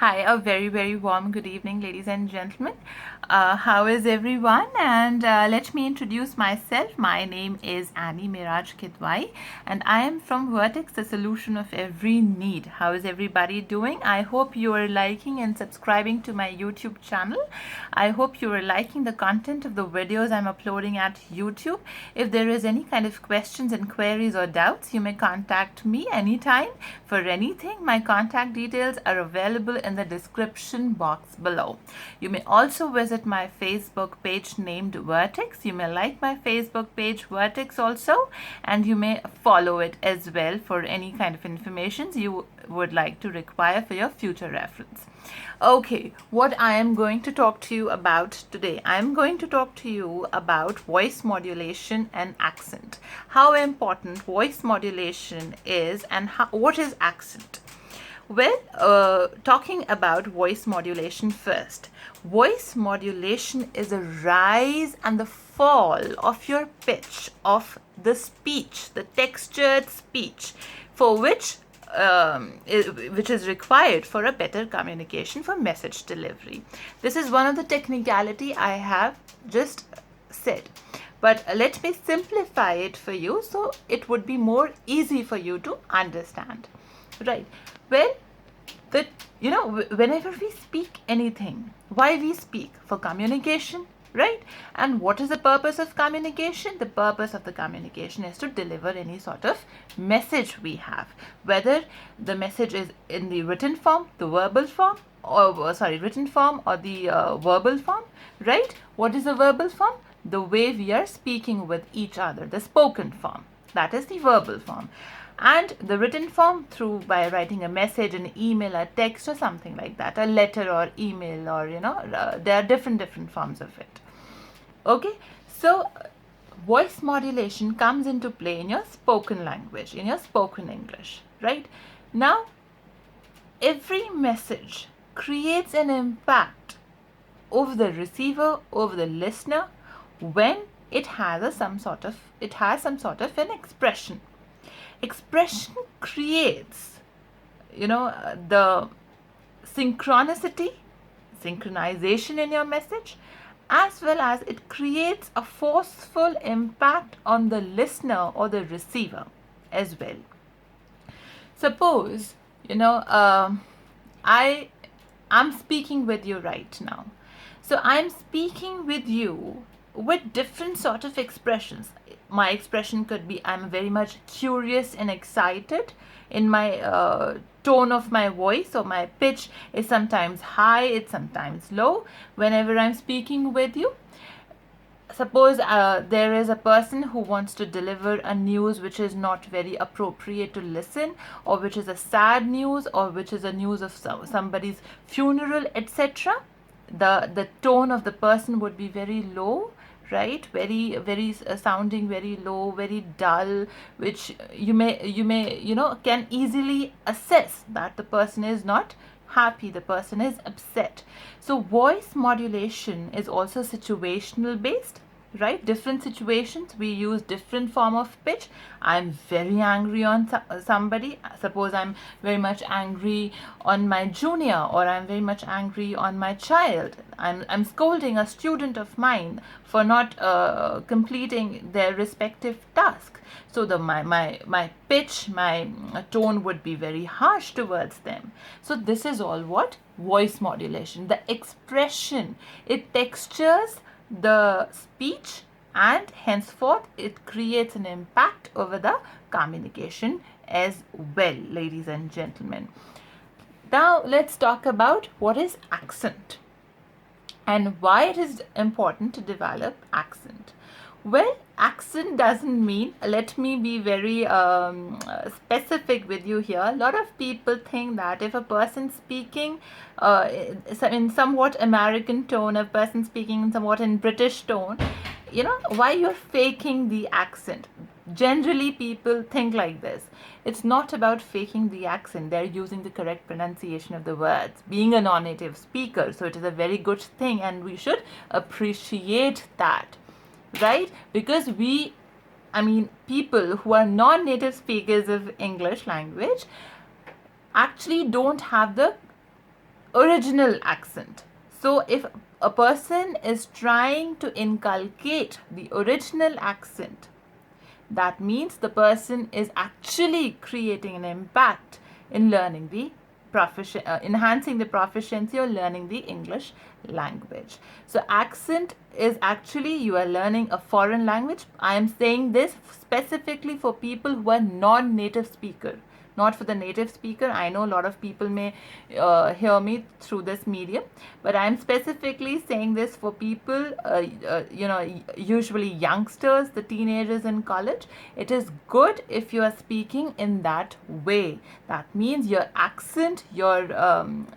Hi, a very warm good evening, ladies and gentlemen. How is everyone? And let me introduce myself. My name is Annie Miraj Kidwai, and I am from Vertex, the solution of every need. How is everybody doing? I hope you are liking and subscribing to my YouTube channel. I hope you are liking the content of the videos I'm uploading at YouTube. If there is any kind of questions and queries or doubts, you may contact me anytime for anything. My contact details are available in the description box below. You may also visit my Facebook page named Vertex. You may like my Facebook page Vertex also, and you may follow it as well for any kind of information you would like to require for your future reference. Okay, what I am going to talk to you about today, I am going to talk to you about voice modulation and accent. How important voice modulation is and what is accent. Well, talking about voice modulation first. Voice modulation is a rise and the fall of your pitch of the speech, the textured speech, for which is required for a better communication for message delivery. This is one of the technicality I have just said. But let me simplify it for you so it would be more easy for you to understand. Right. Well, whenever we speak anything, why we speak? For communication, right? And what is the purpose of communication? The purpose of the communication is to deliver any sort of message we have, whether the message is in the written form, the verbal form, or written form or the verbal form, right? What is the verbal form? The way we are speaking with each other, the spoken form. That is the verbal form. And the written form through by writing a message, an email, a text or something like that, a letter or email, or there are different forms of it. Okay, so voice modulation comes into play in your spoken language, in your spoken English, right? Now, every message creates an impact over the receiver, over the listener, when it has some sort of an expression. Expression creates, the synchronization in your message, as well as it creates a forceful impact on the listener or the receiver as well. Suppose, I'm speaking with you right now. So I'm speaking with you with different sort of expressions. My expression could be I'm very much curious and excited in my tone of my voice, or my pitch is sometimes high, it's sometimes low whenever I'm speaking with you. Suppose there is a person who wants to deliver a news which is not very appropriate to listen, or which is a sad news, or which is a news of somebody's funeral, etc. The tone of the person would be very low, right? Very sounding very low, very dull, which you may can easily assess that the person is not happy, the person is upset. So voice modulation is also situational based, right? Different situations we use different form of pitch. I'm very angry on somebody. Suppose I'm very much angry on my junior, or I'm very much angry on my child. I'm scolding a student of mine for not completing their respective task. So my pitch, my tone would be very harsh towards them. So this is all what voice modulation, the expression, it textures the speech, and henceforth it creates an impact over the communication as well, ladies and gentlemen. Now let's talk about what is accent and why it is important to develop accent. Well, accent doesn't mean, let me be very specific with you here. A lot of people think that if a person speaking in somewhat American tone, a person speaking somewhat in British tone, why you're faking the accent. Generally, people think like this. It's not about faking the accent. They're using the correct pronunciation of the words, being a non-native speaker. So it is a very good thing, and we should appreciate that. Right? Because people who are non-native speakers of English language actually don't have the original accent. So if a person is trying to inculcate the original accent, that means the person is actually creating an impact in learning the enhancing the proficiency or learning the English language. So accent is actually you are learning a foreign language. I am saying this specifically for people who are non-native speaker, not for the native speaker. I know a lot of people may hear me through this medium, but I'm specifically saying this for people, usually youngsters, the teenagers in college. It is good if you are speaking in that way. That means your accent, your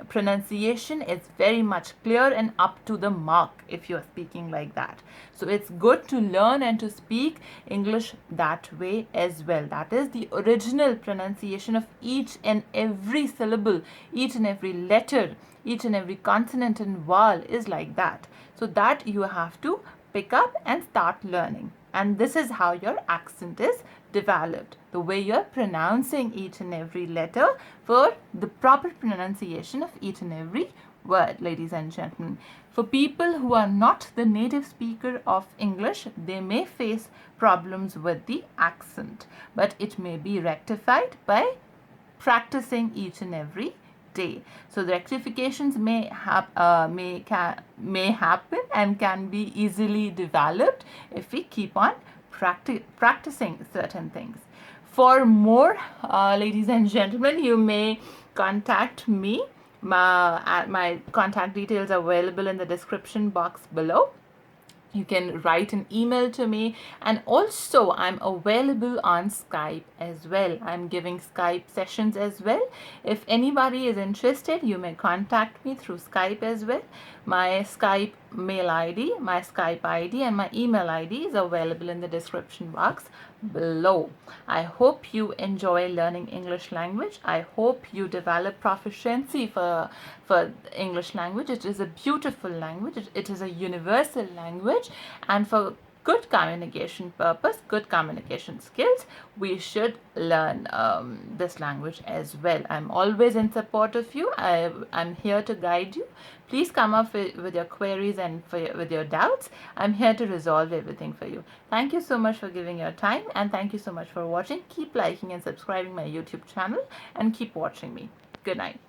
pronunciation is very much clear and up to the mark if you are speaking like that. So it's good to learn and to speak English that way as well. That is the original pronunciation of each and every syllable, each and every letter, each and every consonant and vowel is like that. So that you have to pick up and start learning. And this is how your accent is developed. The way you're pronouncing each and every letter for the proper pronunciation of each and every word, ladies and gentlemen. For people who are not the native speaker of English, they may face problems with the accent, but it may be rectified by practicing each and every day. So the rectifications may happen and can be easily developed if we keep on practicing certain things. For more, ladies and gentlemen, you may contact me. My contact details are available in the description box below. You can write an email to me, and also I'm available on Skype as well. I'm giving Skype sessions as well. If anybody is interested, you may contact me through Skype as well. My Skype mail ID, my Skype ID and my email ID is available in the description box below. I hope you enjoy learning English language. I hope you develop proficiency for English language. It is a beautiful language. It is a universal language, and for good communication purpose, good communication skills, we should learn this language as well. I'm always in support of you. I'm here to guide you. Please come up with your queries and with your doubts. I'm here to resolve everything for you. Thank you so much for giving your time, and thank you so much for watching. Keep liking and subscribing my YouTube channel, and keep watching me. Good night.